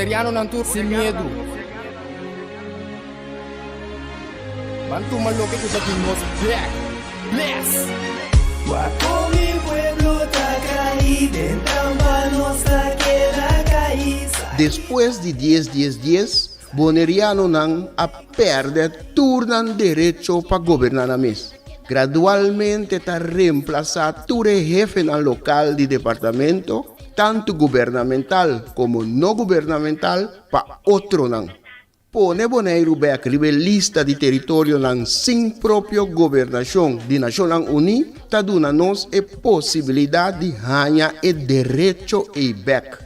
Boneriano não tur sem medo. Bantu malo que tu nos back. Bless. Guapo mi pueblo está caído, en tamba nossa queda caída. Depois de 10, Boneriano não a perde turnan direito para governar a mês. Gradualmente está reemplazado todo jefe no local de departamento, tanto governamental como não governamental, para outro não. Pone Bonaire back lista de território não sem própria governação de Nações Unidas, está dando-nos a possibilidade de ganhar o direito e back.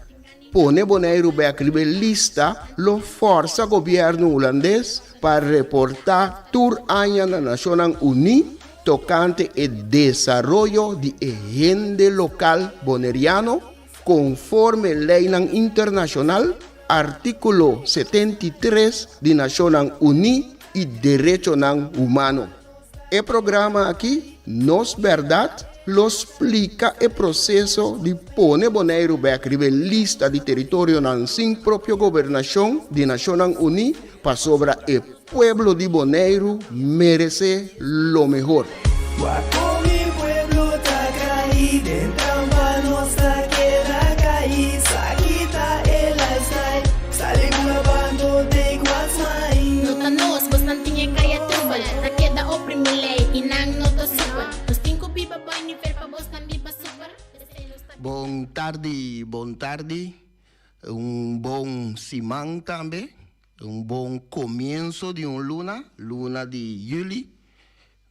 Pone Bonaire back lista lo força governo holandês para reportar tour año na Nações Unidas tocante o desenvolvimento de agenda local boneriano conforme lei internacional artículo 73 de Nações Unidas e direito humano. O programa aqui, Nos Verdade, lo explica o processo de pôr Bonaire back lista de território sem própria governação de Nações Unidas para sobre o pueblo de Bonaire merece lo mejor. Guapo mi pueblo está caído, en tamba nossa queda caída. Quita el lifestyle, sale grabando de guasmai. Nota nos, bastante tinha kaya trubal. Na queda oprimile, inang nota super. Nos cinco pipa boy ni fer pa bostan biba super. Bom tarde. Bom simang também. Bom começo de luna de julho.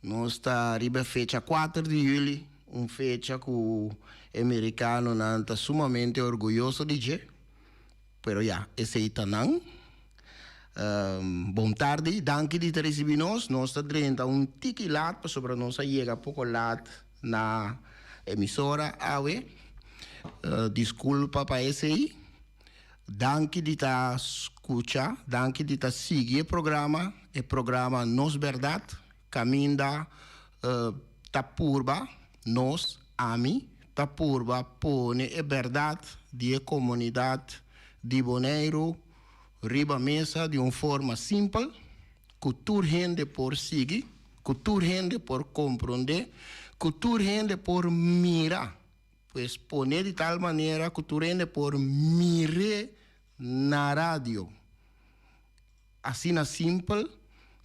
Nós está arriba fecha 4 de julho, fecha que o americano não está sumamente orgulhoso de dizer. Pero esse aí não. Bom tarde, danke de receber nós está dentro tique laat, para sobre nós chega pouco laat na emissora AWE. Desculpa para esse aí. Danke de escutar, danke de seguir o programa Nos Verdade, caminda Tapurba, Nos Ami, Tapurba pone a verdade de comunidade de Bonaire, riba mesa de uma forma simples, que toda gente por seguir, que toda gente por compreender, que toda gente por mirar, pois pone de tal maneira que toda gente por mirar na rádio. Assim na simples,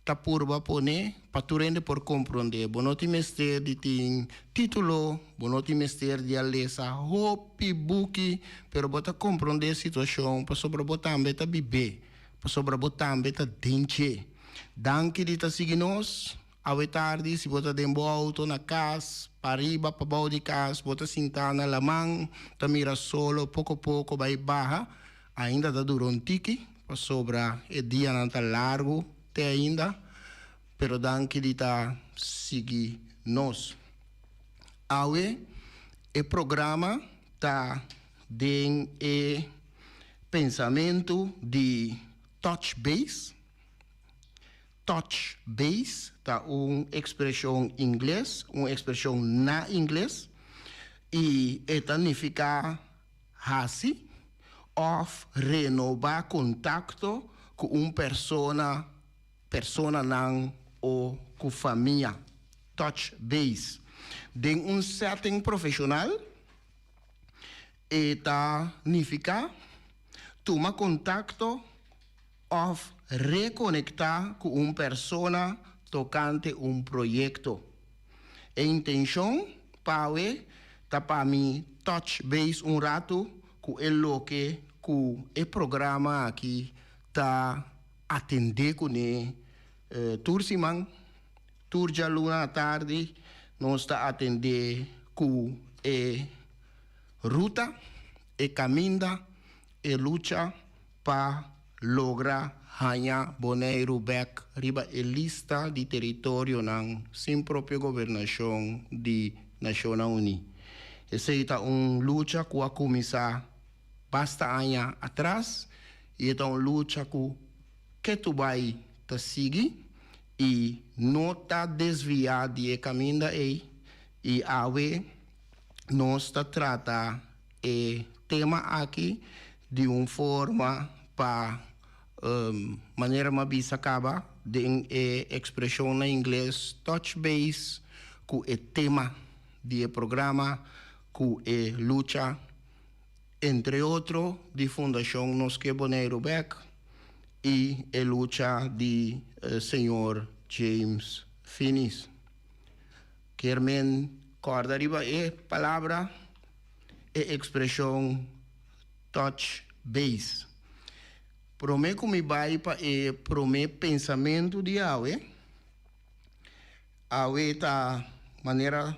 Tapurba pone paturende por compreender. Bonoti mester de ting título, bonoti mester de alesa hopi buki, pero bota compreender a situação, para sobre botar ambeta bibe, para sobre botar ambeta denche. Danke de ta seguinos, awe tarde se bota dembo auto na casa, para riba para baixo de casa, bota sintana la mão, ta mira solo, pouco a pouco vai barra, ainda da dura tique, para sobre o dia não tá largo, te ainda, pero danke de ta seguir nós. Awe, o programa tá den e pensamento de touch base. Touch base tá uma expressão em inglês, uma expressão na inglês, e significa hasi of renovar contato com uma persona não ou com família. Touch base. De um setting profissional, significa tomar contato of reconectar com uma persona tocante projeto. A intenção para mim touch base rato com o que o programa aqui está atender com tursimang, turja luna tarde, nós está atender com ruta, caminda, luta para lograr ganhar Bonaire back riba lista de território sem própria governação de Nações Unidas. Essa é uma luta que a começar basta anos atrás e é uma luta que tu vai te seguir e não está desviado de caminho aí e awe nós está trata o tema aqui de uma forma pa maneira mabisa acaba de expressão na inglês touch base com o tema do programa, com a luta, entre outros, de Fundação Nos Que Boneiro Beck e a luta de senhor James Finis. Quermen corda riba palavra e expressão touch base. Prome como vai para prome pensamento de Awe. Awe tá maneira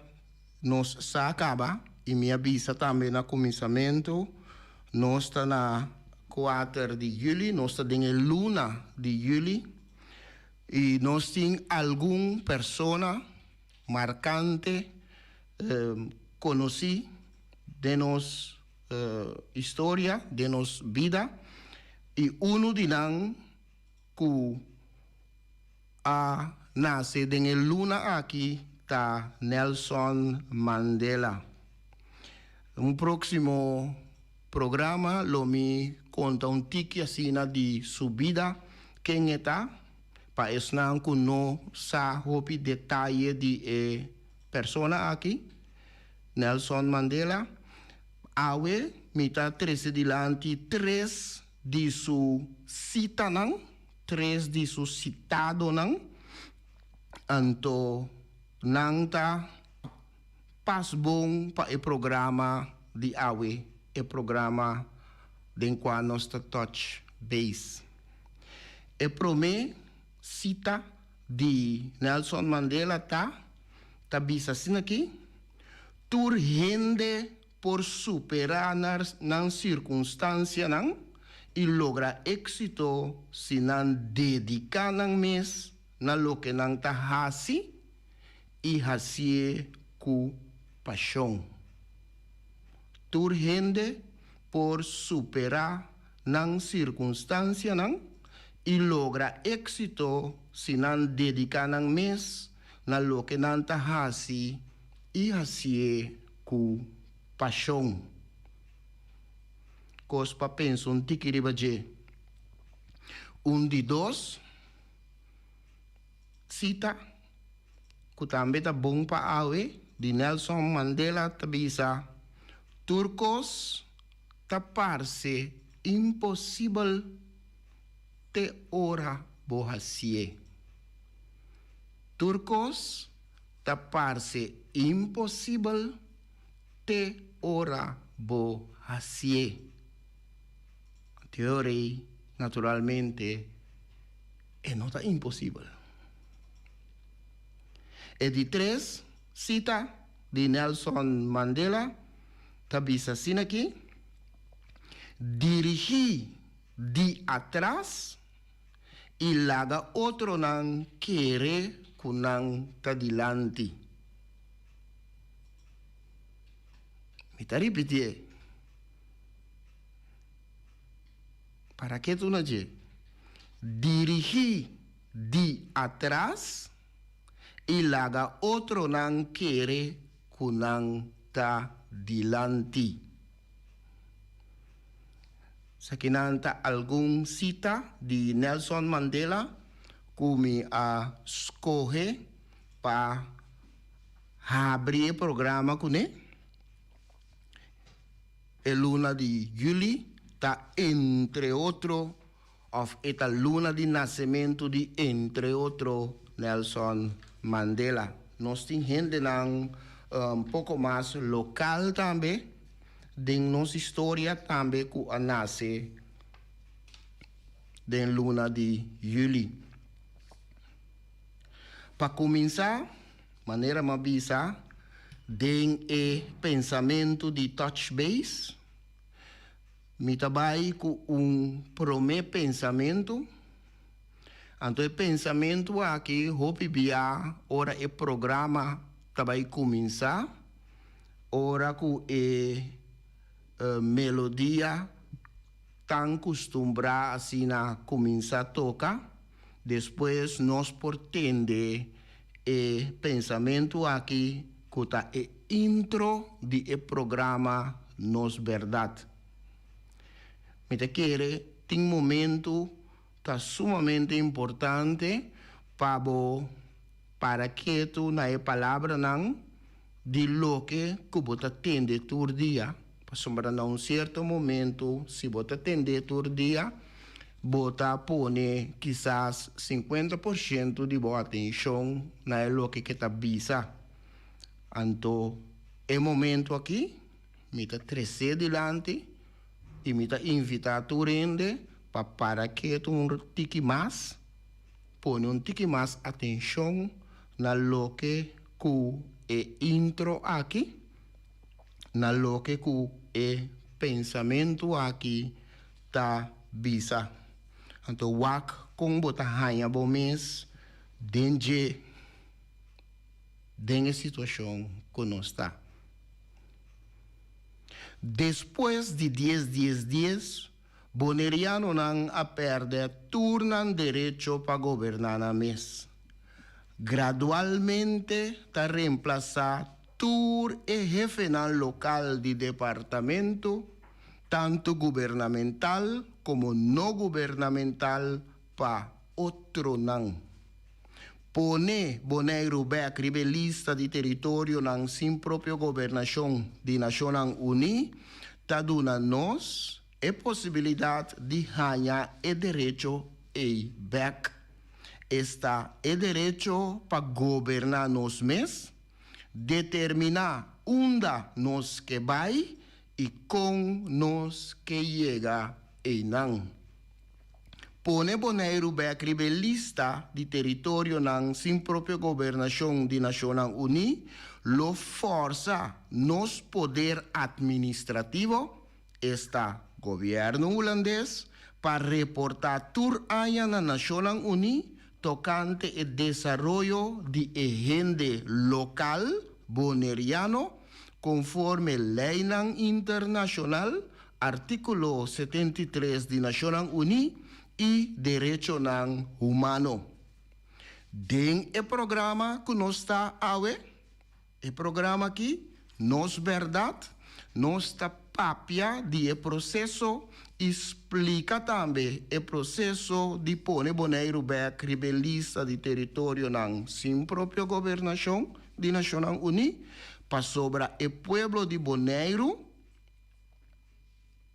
nos sa acaba e me avisa também no começamento. Nós está na 4 de julho, nós está na luna de julho e nós temos alguma pessoa marcante conheci de nossa história, de nossa vida. E de nós que nasce na luna aqui está Nelson Mandela. Próximo programa lo me conta tiki assim de sua vida, quem está, para esnar que não sabe detalhe de persona aqui, Nelson Mandela. Awe mita 13 dilante 3 de su cita nang, 3 de su citado nang, anto nang ta pas bom pa e programa de Awe, e programa den qua nostra touch base. E prome cita de Nelson Mandela ta bisa sin aqui, tur rende por superar nan circunstância nan e logra éxito se nan dedicar nan mes na lo que nan ta hasi e hasie com paixão. Tur rende por superar nan circunstância nan e logra éxito se nan dedicar nan mes na lo que nan ta hasi e hasie com paixão. Cospa penso tiki ribaje. De dois cita que também tá bom para Awe de Nelson Mandela tabisa turcos taparse impossível te ora bohasie. Turcos taparse impossível te ora bohasie. Teoria, naturalmente, não está impossível. E de 3, cita de Nelson Mandela, tabisa assim aqui, dirigir de atrás e laga outro não querer que não está dilante. Me está repetindo. Para que tu não diz? Dirigir de atrás e laga outro não querer que não está dilante. Sakinanta algum cita de Nelson Mandela que me escolhe para abrir o programa com ele. A luna de julho está entre outros, esta luna de nascimento de entre outros Nelson Mandela. Nós temos gente pouco mais local também, de nossa história também que nasce da luna de julho. Para começar, maneira mabisa, den pensamento de touch base, me trabalho com prome pensamento. Então, o pensamento aqui, hope bia, ora é programa trabalho começar, ora com melodia tão acostumbrada assim a começar a tocar, depois nós pretende pensamento aqui que está intro de programa Nos Verdade. Me te quer ting momento está sumamente importante para que tu na e palavra não de lo que você atende todo dia. Para um certo momento, se você atende todo dia, você põe quizás 50% de boa atenção na lo que está visa. Então, é momento aqui, me está trazer delante e me está invitar a tu rende para que tu tique mais, põe tique mais atenção na lo que é intro aqui, na lo que é pensamento aqui tá visa. Então, wak com bota hanha bom mês, dengue situação que nós está. Depois de 10 dias, Boneriano não a perder turnan direito para governar na mês. Gradualmente está reemplazar tur e jefe local de departamento, tanto gubernamental como no gubernamental, para outro não. Pone Bonaire back lista de território não sem própria governação de Nações Unidas, está dando nós a possibilidade de ganhar o direito e back. Está o direito para governar nós mesmos, determinar onde nós que vai e com nós que chega e não. Pone Bonaire back lista de território não sem própria governação de Nações Unidas, lo força nos poder administrativo, está governo holandês, para reportar tur aia na Nações Unidas tocante o desarrollo de agente local boneriano conforme lei internacional, artículo 73 de Nações Unidas e direito humano. Den o programa que nós está awe, o programa aqui, nos verdade, nós está papia de processo, explica também o processo de pôr Bonaire back rebelista de território não sem própria governação de Nações Unidas, para sobre o pueblo de Bonaire,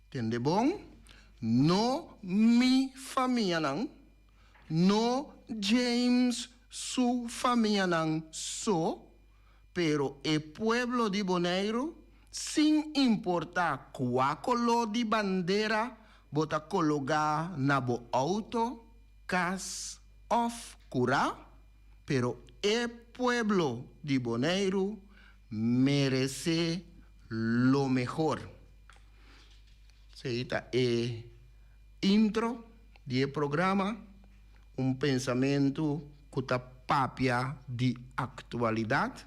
entende bom? No mi família não, no James su família não só, pero o pueblo de Bonaire, sem importar qual color de bandeira, bota colocar na bo auto, cas of cura, pero o pueblo de Bonaire merece lo mejor. Esta é intro do programa, pensamento que está papia de atualidade,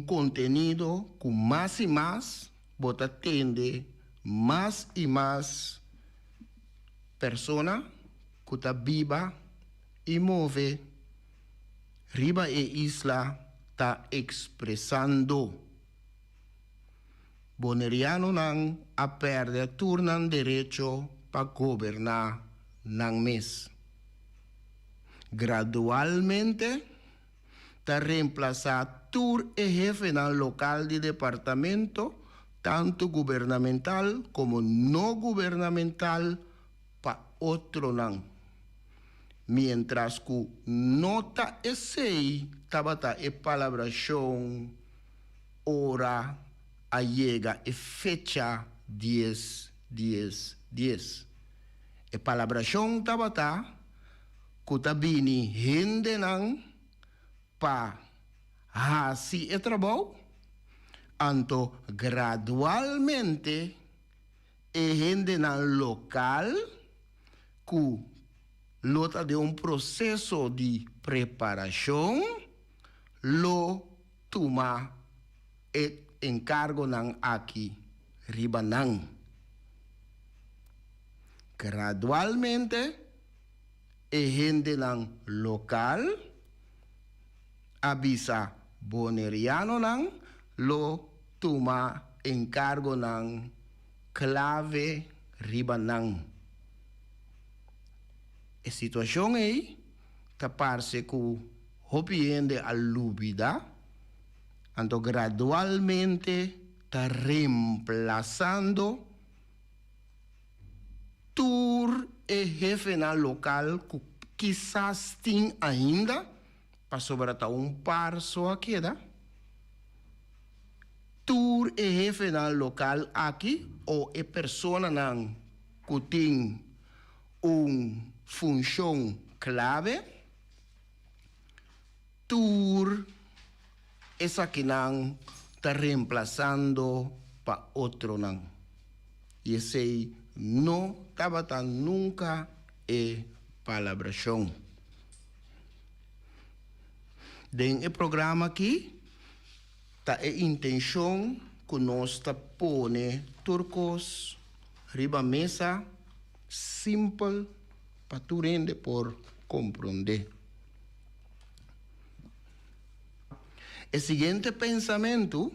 contenido com mais e mais, bota atende mais e mais pessoas que está viva e move, riba e isla está expressando. Boneriano não a perder turnan direito para governar não mês. Gradualmente, está reemplazar tur e jefe local de departamento, tanto gubernamental como no gubernamental, para outro não. Mientras que nota esse tabata e palabração hora a llega e fecha 10. E palabração tabata kutabini hindi nang pa hasi e trabaho, anto gradualmente e hindi nang local ku lota de processo de preparação lo tuma e encargo ng aki ribanang. Gradualmente, e gente ng lokal, abisa boneriano ng lo tuma encargo ng clave ribanang. A situação aí tá parece que hopiende alubida, então gradualmente tá reemplazando tur e jefe na local que quizás tem ainda para sobrar par só queda. Tur e jefe na local aqui ou é persona nan que tem função clave. Tur essa que não está reemplazando para outro não. E esse não estava nunca é palabração. Dentro do programa aqui, tá a intenção que nós tá pone turcos riba mesa simples para tu rende por compreender. O seguinte pensamento,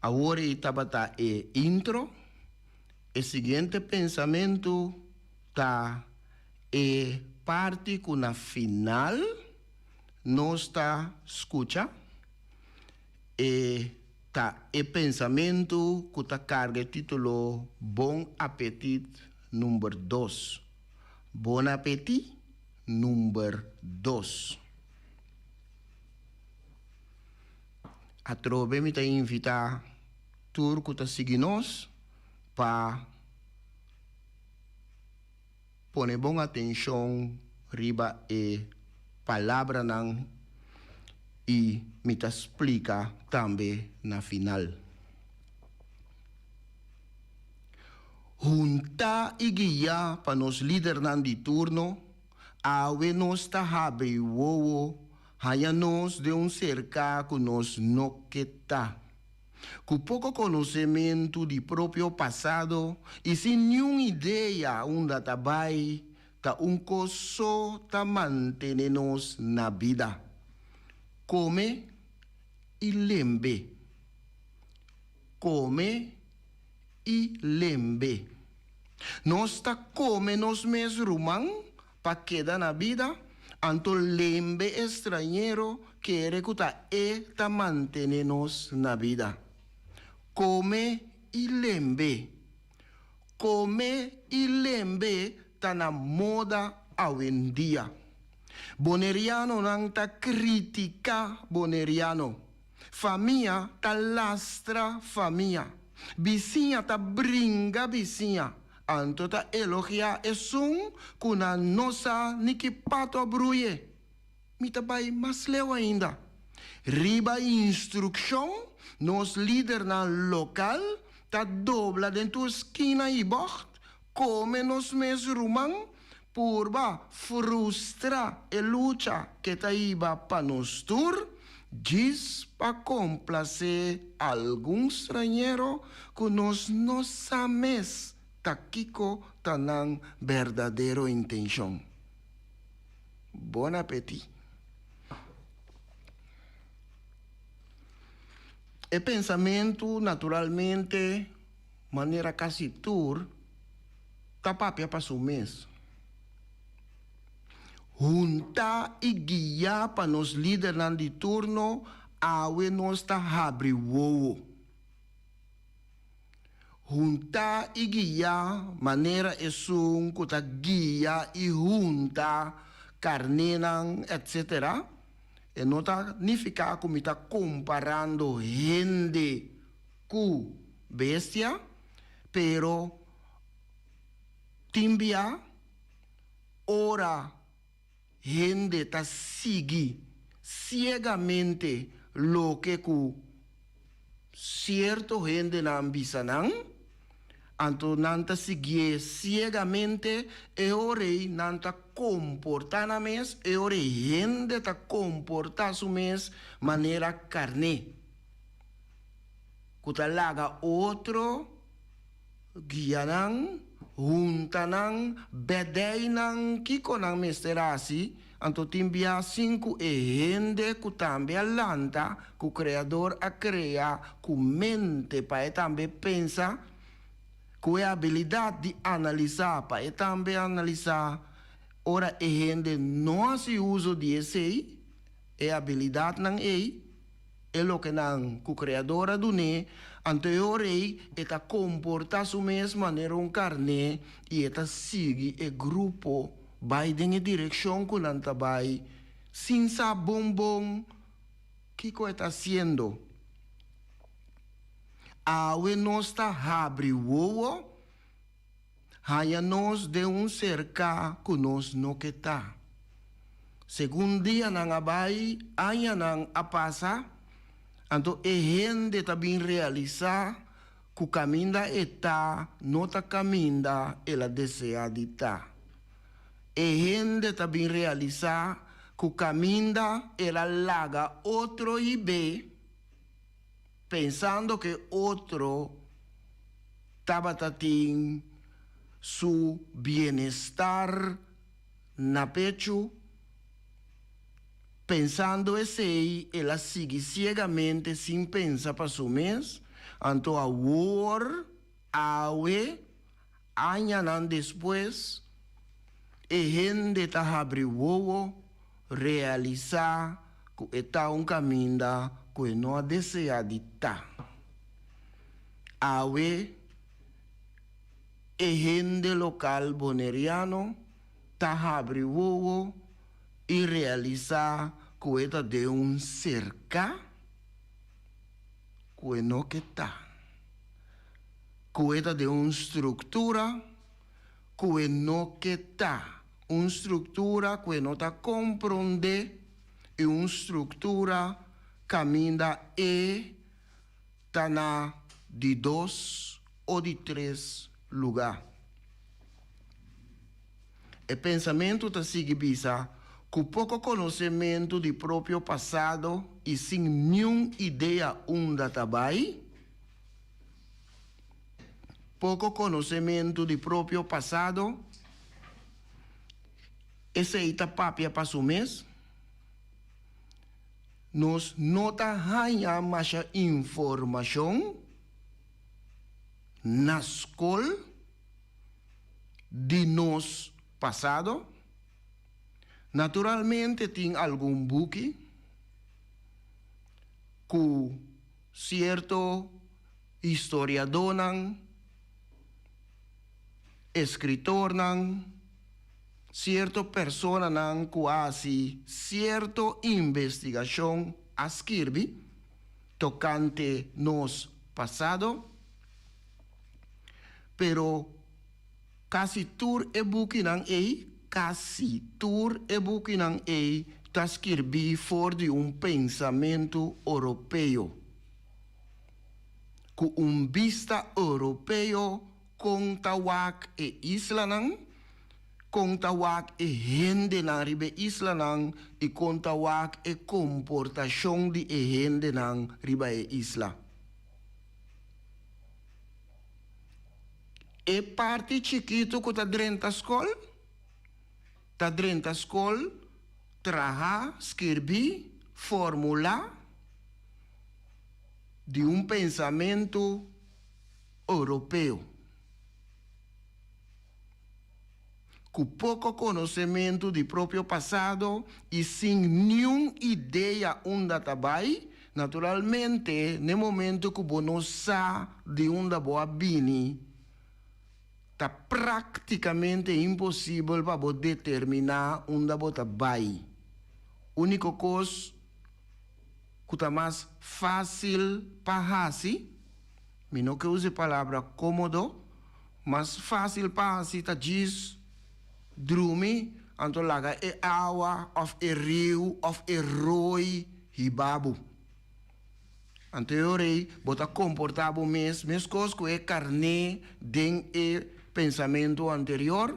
agora estava é intro, o seguinte pensamento tá é parte que na final nós tá escuta e tá é pensamento que tá carga título Bom Apetite número 2. Bom Apetite número 2. A trove me tá invitar turco tá seguir nós para pôr bom atenção riba e palavra não e me tá explica também na final. Junta e guia para nos líder nan de turno, awe nos tá abre o haya nos de cerca que nos no que tá. Com pouco conhecimento de próprio passado e sem nenhuma ideia onde tá vai, tá coso tá manter-nos na vida. Come e lembre. Come e lembre. Nós tá come nos mesmos rumang para quedar na vida. Anto lembre estrangeiro que recuta e tá manter-nos na vida. Come e lembre. Come e lembre tá na moda hoje em dia. Boneriano não tá critica boneriano. Família tá lastra família. Vizinha tá brinca vizinha. Anto tá elogia e sum kuna nossa niki pato bruye. Mita bai mas leu ainda. Riba instrução, nos líder na local, tá dobla dentro esquina e bocht, come nos mes rumang, purba frustra e lucha que tá iba pa nos tur, diz pa complacer algum estrangeiro que nos nossa mes takiko tanang verdadeiro intenção. Bon appetit. E pensamento, naturalmente, maneira quase tur, tapapia para o mês. Junta e guia para nos líderes de turno, awe nos ta abre o. Junta e guia, maneira é um que ta guia e junta, carnenan, etc. E não está nem ficar como está comparando gente com bestia, pero timbia, ora, gente está seguindo ciegamente lo que com certo gente na ambição. Anto nanta seguir ciegamente e ore nanta comportar na mes e ore gente ta comportar su mes maneira carne. Kuta laga outro guianang, juntanang, bedeinang kiko nang mesterasi Anto timbia 5 e gente que também alanta, que o criador a cria, que mente para também pensa, que é a habilidade de analisar, para também analisar. Ora, a gente não se usa de esse, é a habilidade não é o que não, que o criador do ne, anterior é comporta su mesma maneira carne e é sigue o grupo vai em direção que não está vai sem saber bom que está haciendo. Awe nos está abre o haya nos de cerca que nos no que está. Segundo dia nang abay, aya nang apasa, anto gente também realizar que o caminho está, não está caminho, ela deseja de estar. Gente também realizar que o caminho ela laga outro ibe, pensando que outro estava tating su bienestar na pecho, pensando esse, ela sigue cegamente sem pensar para su mês, anto a war, awe, añanan depois, e gente tá abre o realizar que está caminho que não deseja de estar. Awe, e gente local boneriano tá abre o e realizar que está de cerca que não que está. Que está de estrutura que não que está. Uma estrutura que não está compreende e uma estrutura caminha e está na de 2 ou de 3 lugares. O pensamento está seguindo com pouco conhecimento do próprio passado e sem nenhuma ideia onde trabalha. Pouco conhecimento do próprio passado. Essa é a papia para o mês. Nós não ganhamos mais informação na escola de nosso passado. Naturalmente, tem algum book que certo historiador, escritor, certa persona não quase certa investigação a escrever tocante nos passado, pero quase tur e book não quase tur e book não está escrever fora de pensamento europeu, com vista europeu conta wak e isla conta wak e gente na ribe isla e conta wak e comportação de gente na ribe isla. E parte chiquito que está dentro da escola, trabalha, escrever, formular de pensamento europeu. Com pouco conhecimento do próprio passado e sem nenhuma ideia onde trabalha, naturalmente, no momento que você sabe de onde você vem, está praticamente impossível para você determinar onde você vai. A única coisa que está mais fácil para fazer, não que use a palavra cômodo, mas fácil para fazer, está diz, drumi, anto laga e água, of e rio, of e roi, hibabu. Anteriormente, bota comportava mesmo coisas que é carne, den e pensamento anterior,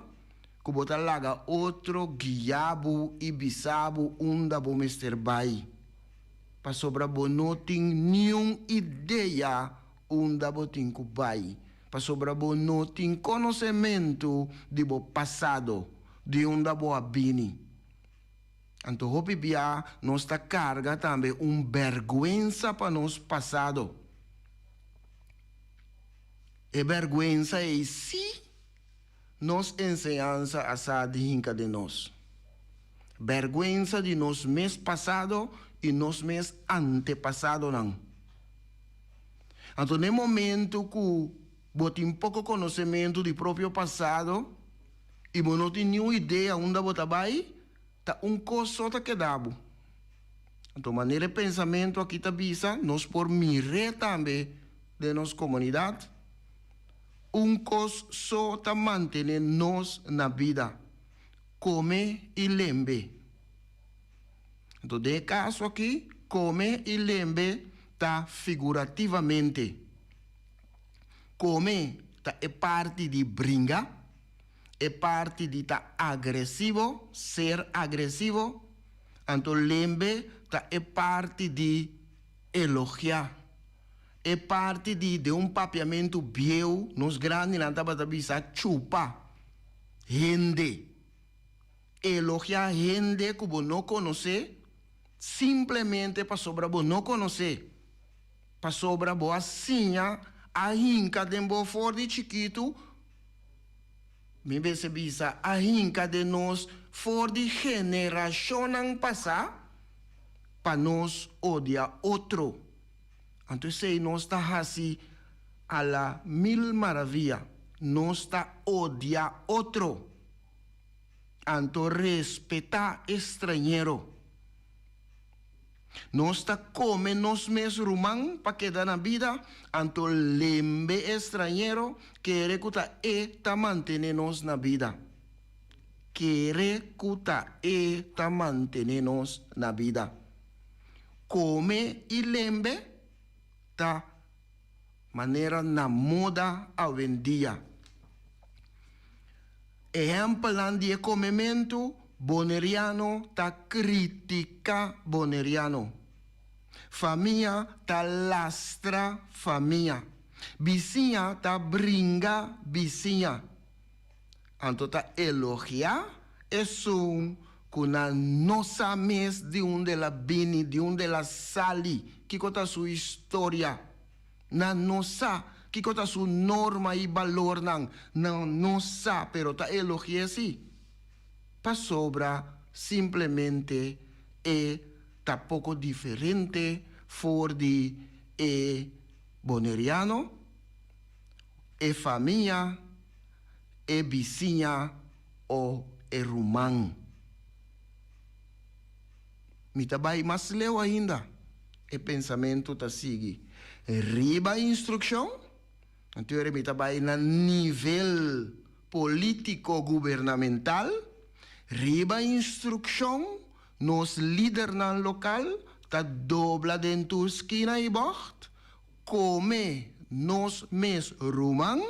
que bota laga outro guiabu e bisabu, unda bo mister bai. Para sobra bo não tem nenhuma ideia unda bo tem que bai. Para sobra bo não tem conhecimento de bo passado, de onde bo abini. Então, hopi bia, nós tá carga também vergüenza para nós passado. E vergüenza é se nos enseñanza a sa hinca de nós. Vergüenza de nos mês passado e nos mês antepassado não. Então, no momento que você tem pouco conhecimento do próprio passado e você não tem nenhuma ideia onde você vai, tá coisa que dá. Então, maneira de pensamento aqui está vista, nós por mirar também de nossa comunidade, coisa só está manter nós na vida, come e lembre. Então, de caso aqui, come e lembre está figurativamente. Come é parte de brinca, é parte de estar agressivo, ser agressivo. Então, lembre é parte de elogiar. É parte de papiamento bieu, nos grandes não estava a chupa. Gente. Elogiar gente que você não conhece, simplesmente para sobrar você não conhece. Para sobrar você assim, a hinca de você for de chiquito, me percebi a hinca de nós for de geração passar, para nós odiar outro. Então, se nós está assim, a la mil maravilha, nós está odiar outro. Então, respeitar estrangeiro. Nós está come nós mesmos rumang para quedar na vida. Então, lembre estrangeiro que recuta está manter nós na vida. Que recuta está manter nós na vida. Come e lembre da maneira na moda hoje em dia. Exemplo de comimento boneriano ta critica boneriano. Família ta lastra família. Vizinha ta brinca vizinha. Então ta elogia isso com a nossa mes de la bini, de la sali, que conta sua história. Na nossa que conta sua norma e valor não nossa, pero ta elogia si. Pa sobra simplesmente tá pouco diferente for de boneriano, família, vizinha ou rumão. Me trabalho mais leu ainda. O pensamento tá sigue. Riba instrução. Então, me trabalho na nível político-governamental. Riba instrução. Nos líderes na local. Tá dobla dentro esquina e bort. Come nos mes rumang.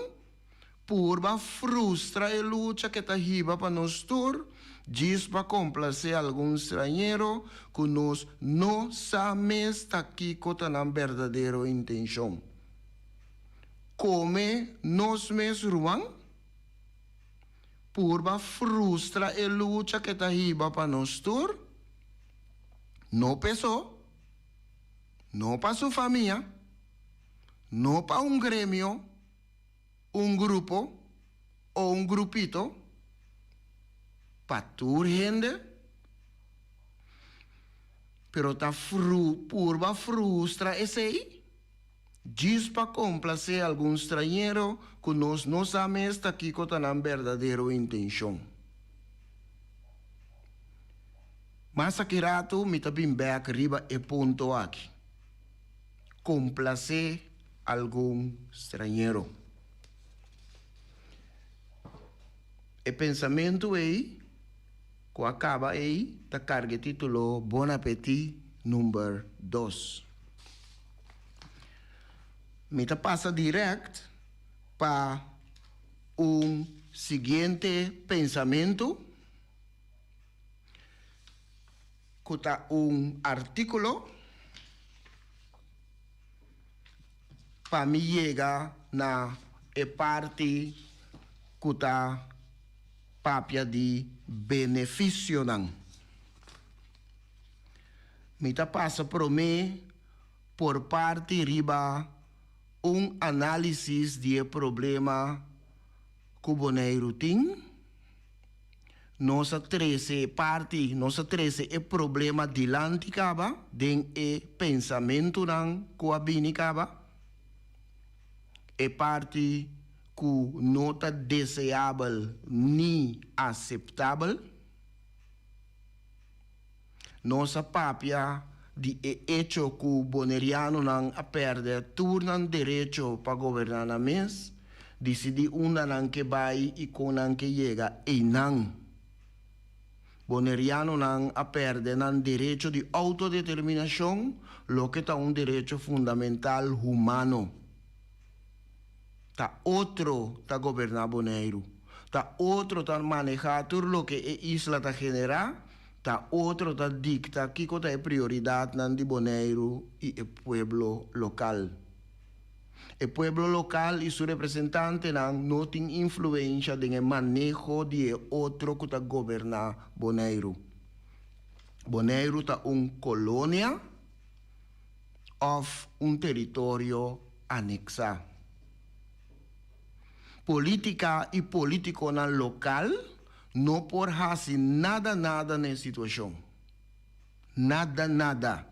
Purba frustra e luta que tá riba para nos tur. Diz para complacer algum estrangeiro que nós não sabemos aqui com a verdadeira intenção. Come nós mesmos, por frustra e luta que está riba para nós tur, não pessoa, não para sua família, não para grêmio, grupo ou grupito, patur gente, pero ta purba frustra esse aí. Diz para complacer algum estrangeiro que nós não sabemos aqui com a verdadeira intenção. Mas aqui rato, me também back riba e ponto aqui. Complacer algum estrangeiro. E pensamento aí, que acaba aí, tá carga título Bon Appetit número 2. Me tá passa direto para seguinte pensamento, que tá artículo para me chegar na parte que tá papia de benefício não. Mita passa por mim, por parte riba, análisis de problema que o Bonaire tem. Nossa 13 parte, nossa 13 é problema dilante caba, den é pensamento nan que abini caba. É parte que nota desejável ni aceitável. Nossa papia de hecho que o boneriano nan a perder turnan direito para governar na mês, decidi nan que vai e com nan que chega e nan. Boneriano nan a perder nan direito de autodeterminação, lo que está direito fundamental humano. Ta outro ta governar Bonaire, ta outro ta manejar tudo lo que é isla ta generar, ta outro ta dicta que cota é prioridade nan de Bonaire e o pueblo local. O pueblo local e seu representante não tem influência no manejo de outro que está governar Bonaire. Bonaire está colônia ou território anexado. Política e político na local não por fazer nada na situação. Nada.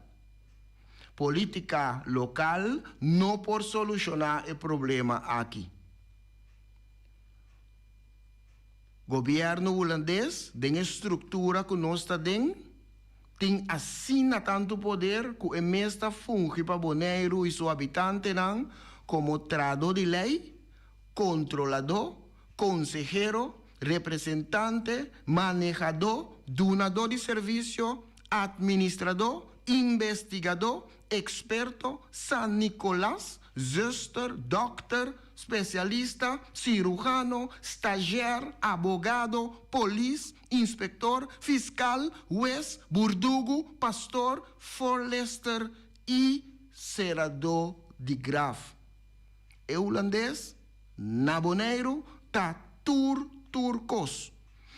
Política local não por solucionar o problema aqui. Governo holandês, tem estrutura que nós tem assina tanto poder que o mesmo funge para Bonaire e seu habitante como tradutor de lei, controlador, consejero, representante, manejador, donador de serviço, administrador, investigador, experto, San Nicolás, zuster, doctor, especialista, cirurgião, estagiário, abogado, polícia, inspector, fiscal, juez, burdugo, pastor, forester e senador de graf. É holandês, na Bonaire, tá turcos.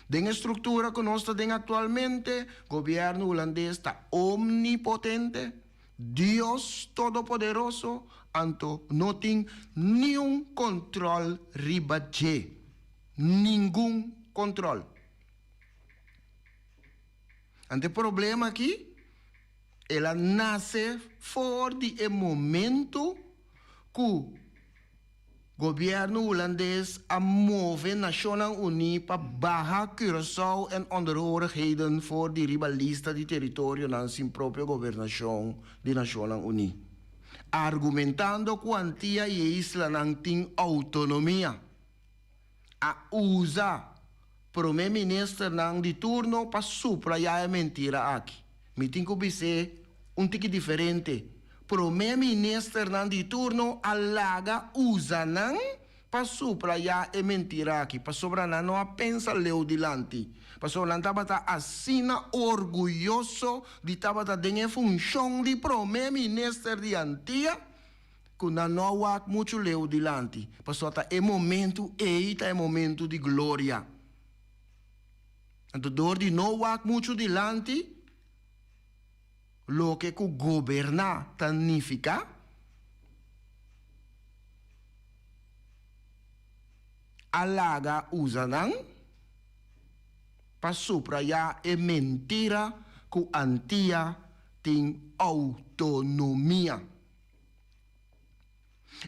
Den estrutura que nós temos atualmente, governo holandês está omnipotente, Deus Todo-Poderoso, anto não tem nenhum controle ribaje. Nenhum controle. Ante problema aqui, ela nasce fora de momento que o governo holandês a move Nacional Unie para barra Curaçao en onderhoorigheden voor de ribalista de território na sin própria governação de Nacional Unie. Argumentando quantia e isla não tem autonomia. A usa primeiro-ministro de turno para suprayar a mentira aqui. Me tem que ser tique diferente. Primeiro-ministro de turno alaga usa não para suprayar a mentira aqui. Para sobrar não a pensa leu dilante. Para sobrar não está assina orgulhoso de estar dentro função de primeiro-ministro de antia que não há muito leu dilante. Para sobrar é momento é momento de glória. Então, dor de não há muito dilante, lo que governar significa alaga usanang para suprayar é mentira que antia tem autonomia.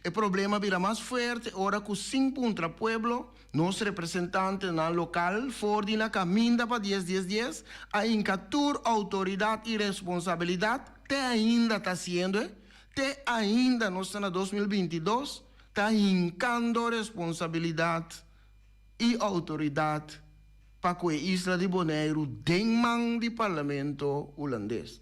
O problema vira mais forte ora que 5 contra pueblo, nosso representante na local, for na caminha para 10, a incatur autoridade e responsabilidade, te ainda está sendo, te ainda nós estamos na 2022, está hincando responsabilidade e autoridade para que a isla de Bonaire denman de parlamento holandês.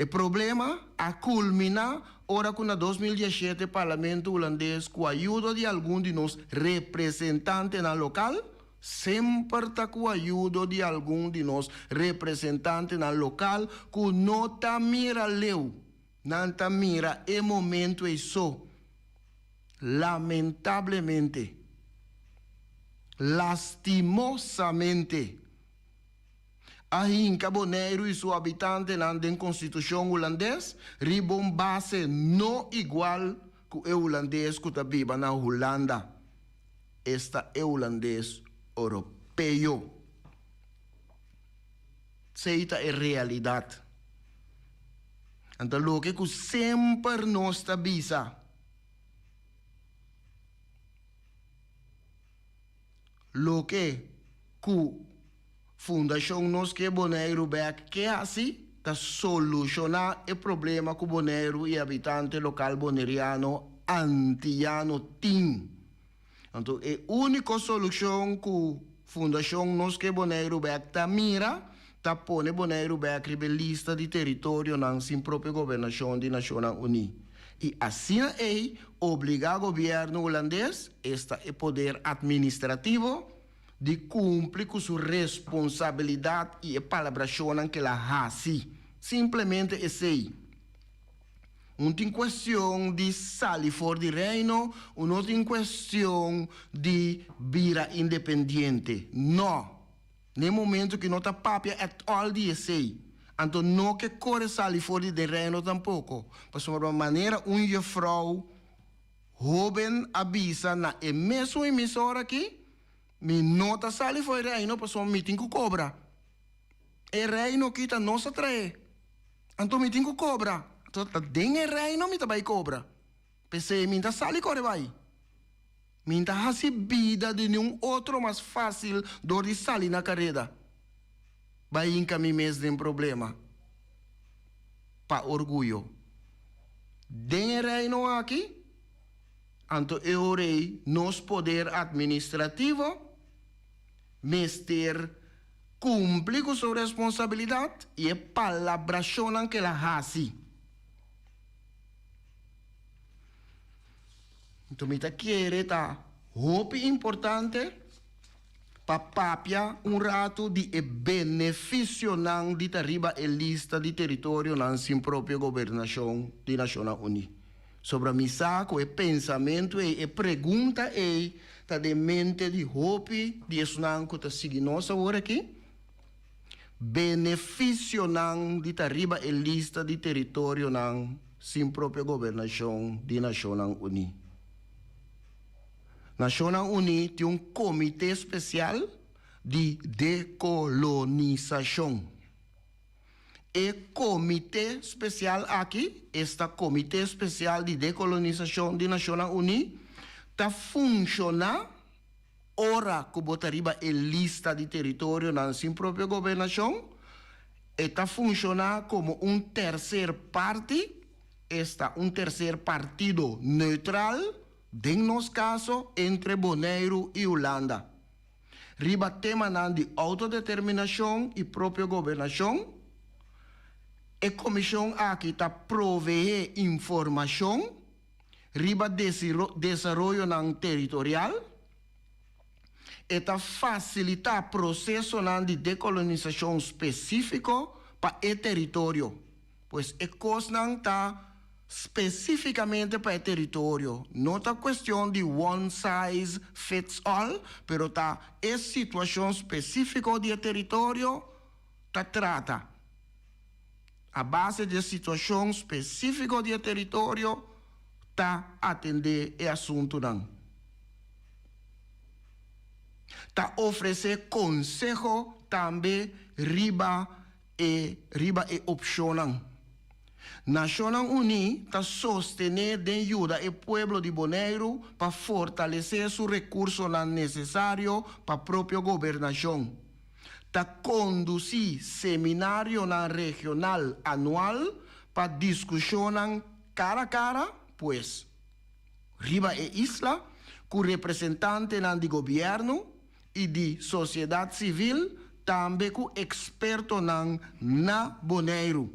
O problema a culminar ora que na 2017 o parlamento holandês com a ajuda de algum de nós representantes na local sempre está com a ajuda de algum de nós representantes na local que não está mira leu não está mira é momento isso lamentavelmente lastimosamente Ahinka Bonaire e seu habitante na Constituição holandês, ribom base não igual que o holandês que vive na Holanda. Esta é holandês europeu. Seita é realidade. Então, o que sempre nos avisa, lo que Fundação Nos Que Bonaire Beck que assim está solucionar o problema que Bonaire e habitante local boneriano antiano tem. Então, a única solução que Fundação Nos Que Bonaire Beck está mira, está pone Bonaire Beck na lista de território na sin própria governação de Nações Unidas. E assim é obrigar o governo holandês, este é poder administrativo, de cumprir com sua responsabilidade e a palabração que ela faz. Simplesmente é assim. Não tem questão de sair fora do reino, não tem questão de vir independente. Não. No momento que não está papia, é all de assim. Então, não que corre sair fora do reino tampouco. Mas, de uma maneira, uma vrouw jovem avisa na mesma emissora aqui, me nota sair fora do reino, mas me tem que cobrar. O reino que está nossa trae. Então, me tem que cobrar. Então, dentro do reino, me vai cobrar. Pensei, me está sair fora vai. Me está fazendo vida de nenhum outro mais fácil do que sair na carreira. Vai encaminhar mesmo de um problema. Para orgulho. Dentro do reino aqui, então eu rei, nos poder administrativo, mestre cumprir com sua responsabilidade e a palabração que ela faz. Então, me quer tá hope importante para papia rato de benefício não de arriba a lista de território na sin própria governação de Nações Unidas. Sobre a missa, o pensamento e a pergunta é tá de mente de hope de esnan que está seguindo nós agora aqui. Benefício não de arriba a lista de território na sin própria governação de Nações Unidas. Nações Unidas tem um comitê especial de decolonização. E comitê especial aqui, este comitê especial de decolonização de Nações Unidas, está funcionando, ora que botaria a lista de território na sua própria governação, está funcionando como terceira parte, terceiro partido neutral, em nosso caso, entre Bonaire e Holanda. Riba tema de autodeterminação e própria governação. A comissão aqui está proveer informação. Riba desenvolvimento territorial. Está facilitar processo de decolonização específico para o território. Pois a coisa não está especificamente para o território. Não é questão de one size fits all, pero tá a situação específica do território tá trata. A base da situação específica do território tá atender o assunto não. Tá oferecer conselho também riba e opção não. Nações Unidas está sostener e ajuda o povo de Bonaire para fortalecer seu recurso necessário para a própria governação. Está conduzir seminário regional anual para discussão cara a cara, pois, riba e isla, com representantes do governo e de sociedade civil, também com expertos na Bonaire.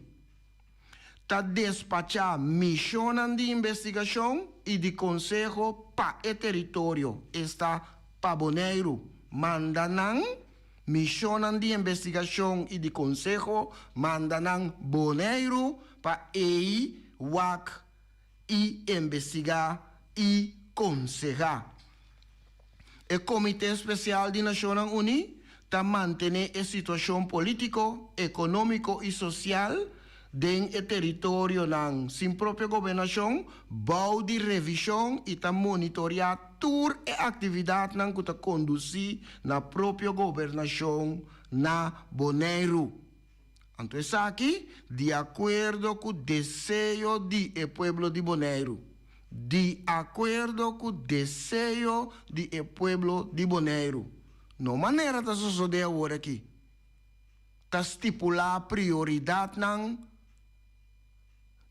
Está despachar missão de investigação e de conselho para o território. Está para Bonaire. Mandanang missão de investigação e de conselho. Mandanang Bonaire para WAC e investigar e aconselhar. O Comitê Especial de Nações Unidas ta mantener a situação político, econômico e social dentro do território nan sin própria governação, bau de revisão e ta monitorear toda a atividade nan que ta conduzir na própria governação na Bonaire. Então, aqui, de acordo com o desejo do povo de Bonaire. De acordo com o desejo do povo de Bonaire. Não maneira de suceder agora aqui. Está estipular prioridade nan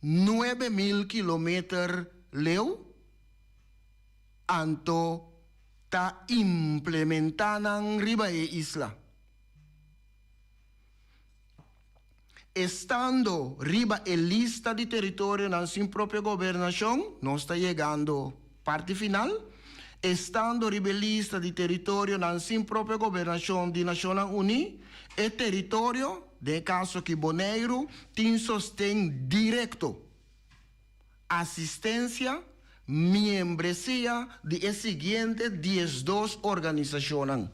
9.000 quilômetros leu. Anto está implementando nan riba e isla. Estando riba a lista de território na sua própria governação, não está chegando parte final. Estando riba a lista de território na sua própria governação de Nações Unidas, é território, de caso que Bonaire, tem sostém direto, assistência, membresia de as seguintes 12 organizações.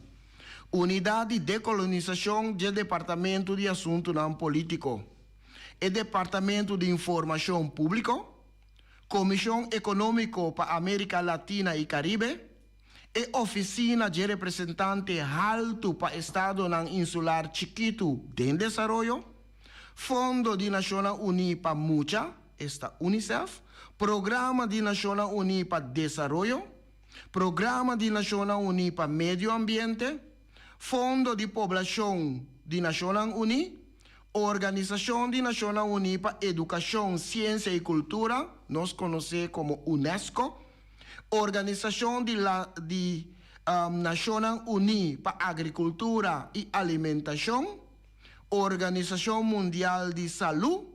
Unidade de Decolonização do Departamento de Assuntos Não Políticos, o Departamento de Informação Pública, Comissão Econômica para a América Latina e Caribe, e Oficina de Representante Alto para o Estado não Insular Chiquito de Desenvolvimento, Fundo de Nações Unidas para Mucha, esta UNICEF, Programa de Nações Unidas para Desenvolvimento, Programa de Nações Unidas para Meio Ambiente, Fundo de Poblação de Nações Unidas, Organização de Nações Unidas para Educação, Ciência e Cultura, nós conhecemos como UNESCO, Organização de Nações Unidas para Agricultura e Alimentação, Organização Mundial de Saúde,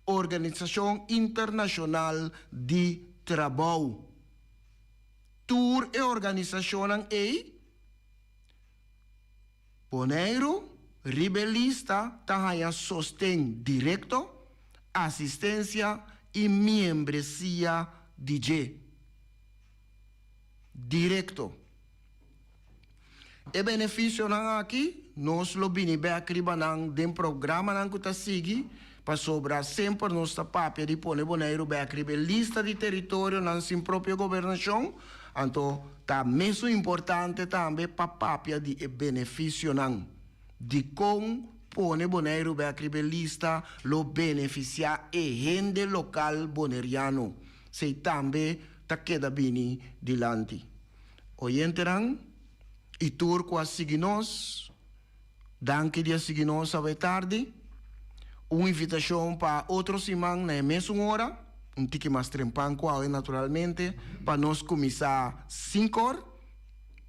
Organização Internacional de Trabalho. Tour e organização aí, Bonaire, rebelista, tem sostém direto, assistência e membresia de direto. E benefício aqui, nós lo binibe akriba nang den programa nang kuta sigi, para sobrar sempre nossa papel de pôr Bonaire be akribe lista de território nang sin própria governação, então tá mesmo importante também para papel de benefício nang de como pôr Bonaire be akribe lista lo beneficiar e gente local boneriano, se também tá queda bini dilante. Oyenterang, e turco a seguir-nos, danke dia seguir-nos a tarde, uma invitação para outro semana na mesma hora, tique mais trempan qual naturalmente, para nós começar 5 horas,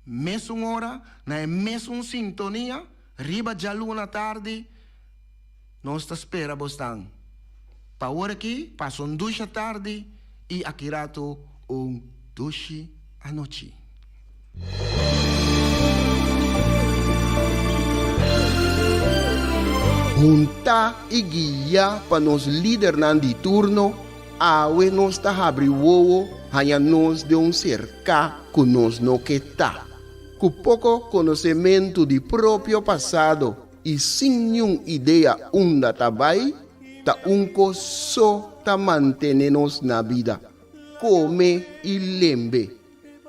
mesma hora, na mesma sintonia, riba de luna tarde, nós te espera bastante. Para hora aqui, passam 2 da tarde e aqui rato 2 à noite. Junta e guia para nos líder de turno, awe nos ta abri wowo, hanya nos de cerca que nos no que tá. Com pouco conhecimento de próprio passado e sem nenhuma ideia onde tabai, ta unco só ta manter-nos na vida. Come e lembre.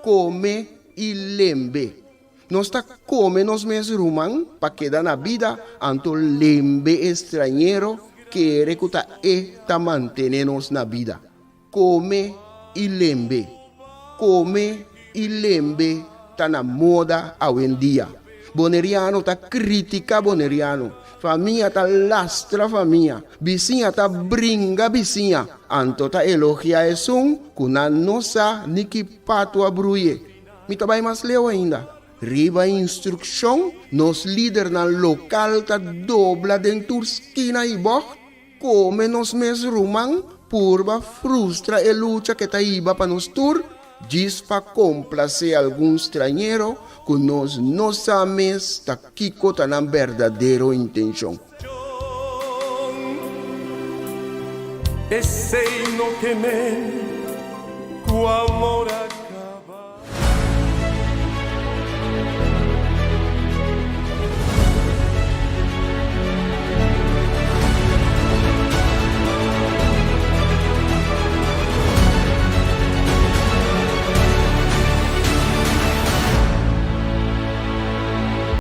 Come e lembre. Nós está come nos mesmos rumang para quedar na vida, anto lembre estrangeiro que recuta e ta manter-nos na vida. Come e lembre. Come e lembre tá na moda hoje em dia. Boneriano tá critica boneriano. Família tá lastra família. Vizinha tá brinca vizinha. Anto tá elogia isso com a nossa niki pato abruye. Me tá bem mais leu ainda. Riba instrução, nos líder na local tá dobla dentro esquina e boh. Come nos mes rumang, purba frustra e luta que tá iba para nos tur. Diz para complacer algum estrangeiro que nós não sabemos tá kiko tá na verdadeira intenção. E sei no que me, tu amor